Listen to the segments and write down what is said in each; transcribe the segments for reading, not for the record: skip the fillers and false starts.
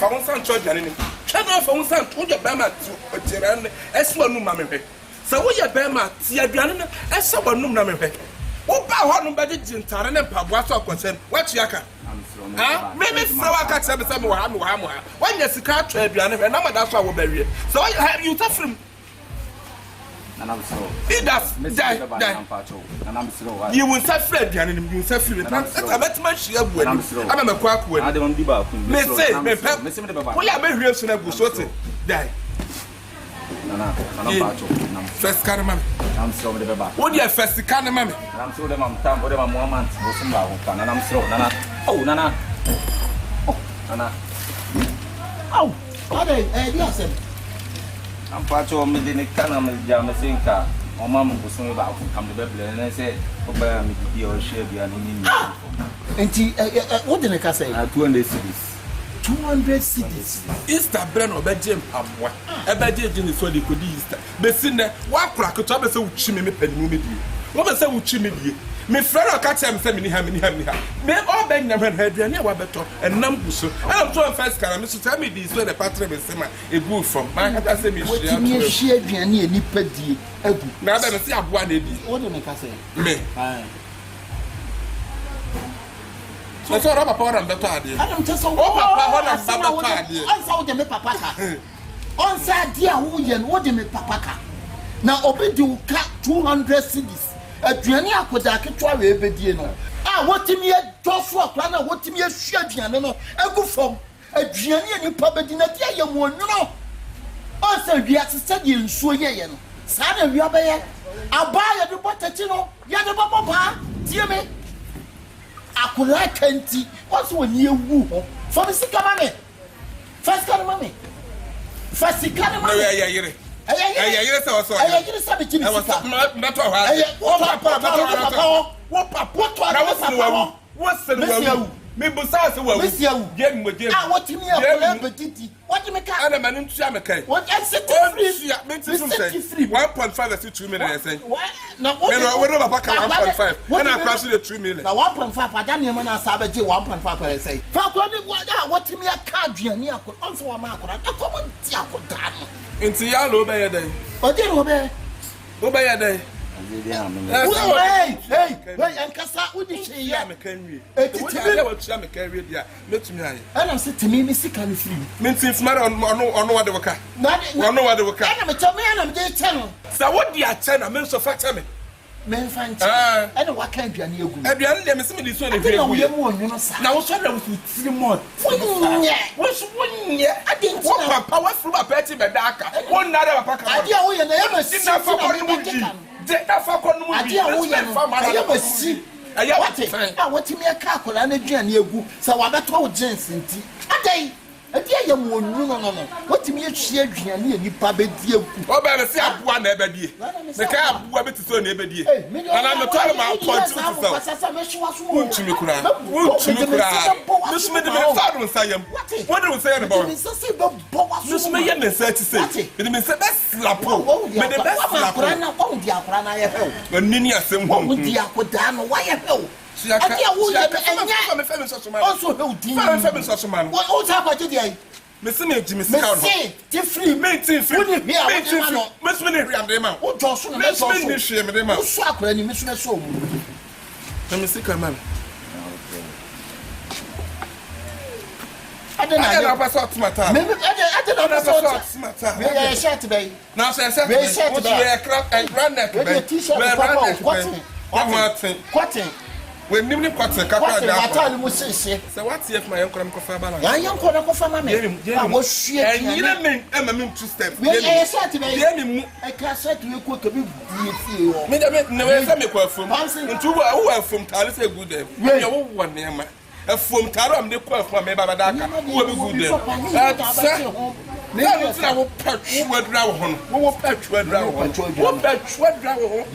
fa won san cho aduane nim hwe no fa won san to je ba ma ti otiran ese wanum ma me hwe se wo ye ba ma ti aduane no ese wanum na me hwe wo ba ho no ba de jintare ne mpaboa so akonsem watu aka ah me frawa ka tse be se me wa ha wanya sika atwa aduane hwe na ma da so a wo ba wie so you suffering you will suffer aduane nim you suffer it abetima hia buani ama me kwa kwa me say me wo ya me hwie so na go so te die first car man I'm so the baba what you first car man I'm so the mam tam the mam moment wo so ba ho kan na I'm so nana oh nana oh nana oh ade dia sem I'm part of me the can am jam sinka o mam go so ba ho kam the bebele na say o ba me di o share bia ni enti what the ka say 200 cities 200 cities Easter brand obejem aboa ebeje gini so de kodi Easter be sinne wa kura keto be se wuchi me panimu me die wo be se wuchi me die me frere ka tell me se me ni ha me all ben na hwan aduane wa beto enam guso am so first cara me so tell me this so the pattern be se ma e good from man ka say me share me share aduane e nipa die agu na be me se aboa na di wo de me ka say me so so raba power and better idea I'm just so papa what am better idea onsa wo de me papa ka onsa dia wo ye no wo de me papa ka na obedi wo ka 200 cities aduane akoda ketwa we ebedie no wotimi e dofo akra na wotimi e hua aduane no egu fom aduane ani pa bedi na dia ye mo nwuno onsa wia se de nsuo ye no sa na wia be ye aba ye de botati no ye de baba ba tie me akura kanti waso woni ewu ho for the sika mame first kan mame first sika mame yire se waso yire se be kimi sika na to ha wo papa me busa se wa game wotimi akura petiti what me ka ana manu ntua me kai what city free 1.5 to 2 million say na what we papa ka 1.5 and I crash the 2 million na 1.5 ada ne ma na sabe je 1.5 per say fa ko ni what me ka aduane akọ onso wa ma akọ akomo ti akoda no enti ya lo be ye den o di lo be ye den hey enkasa udi hia me kanwie etitime wa tua me kanwie dia metumi aye ana se temi me sika no free mentin fmare ono wa de waka ono wa de waka ana me temi ana me de channel sa wodi a channel me so fa temi men fanti ana wa kan aduane egu aduane de me se me di so na hwe egu na wo so na wo tiri mo wonye adenti wo papa wa furu papa ti be da aka won na de papa ka ade a wo ye na ye ma si na fa ko mu di de na fa ko no mu di fa ma na ma si aya wotimi aka akola na aduane egu sa wa beto wo jeans nti adai ade ya mo nu no wotimi ahwie aduane ani pa be di egu o ba me se aboa na ebedie me ka aboa be ti so na ebedie ana me tole ma point to so wuntumi kura musme de me fa do nsayam what do we say about me se be musme ye me say ti say me se be slapo me de be slapo na ko di akora na ye he onini asem ho di akoda no wa ye he ati awo ye enya me femi so man also he odi femi so man o ta kwa jidi ai me se me ji me sika no me ti free me ti free me so me hwe am de ma o jo so na me so me ni hwe me de ma o so akora ni me so na so mu me sika man I don't know about matter. Maybe I don't know about matter. We are shirt bay. Now say shirt bay. We are crap and brand neck bay. T-shirt cotton. We nimni cotton kakra da. Matter mu sese. Say what if my uncle ko fa balance. Ya uncle ko fa ma me. I was share. And you me am me 2 steps. We are shirt bay. Dey me mu. I can shirt we ko bi die o. Me never say me ko afom. Ntu wo afom tale say good dem. Me wo wo nema. From Taram, the quaff for me, Babadaka, who will be good. Name na wo patchu adra wo ho. Wo patchu adra wo ho. Wo patchu adra wo ho.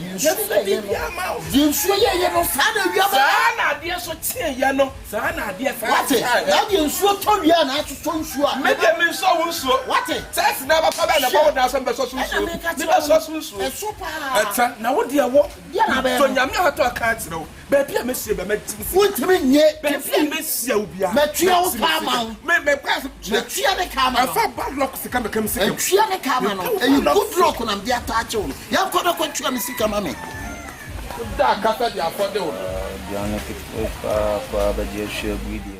Yinsu ye no sa na wi aba. Sa na ade so tie ye no. Sa na ade fa. What? Na yinsu to wi na so nsu a. Me de me so wo nsu. What? Test na ba pa ba na ba na so be so nsu. Me be so nsu. E so pa. Eta na wo de wo. Na be. So nyame ato aka tire wo. Ba bia me sie be me tim. Wo timi nye. Ba bia me sie wo bia. Me tua wo pa ma. Me pass. Me tua ne ka ma. Afa bad luck sika me kam sika. Me tua ne ka ma no. E good luck na me attach wo. Ya ko do ko tua me sika ma me. Da kata dia for de wo. Dia na ke pa ba je share video.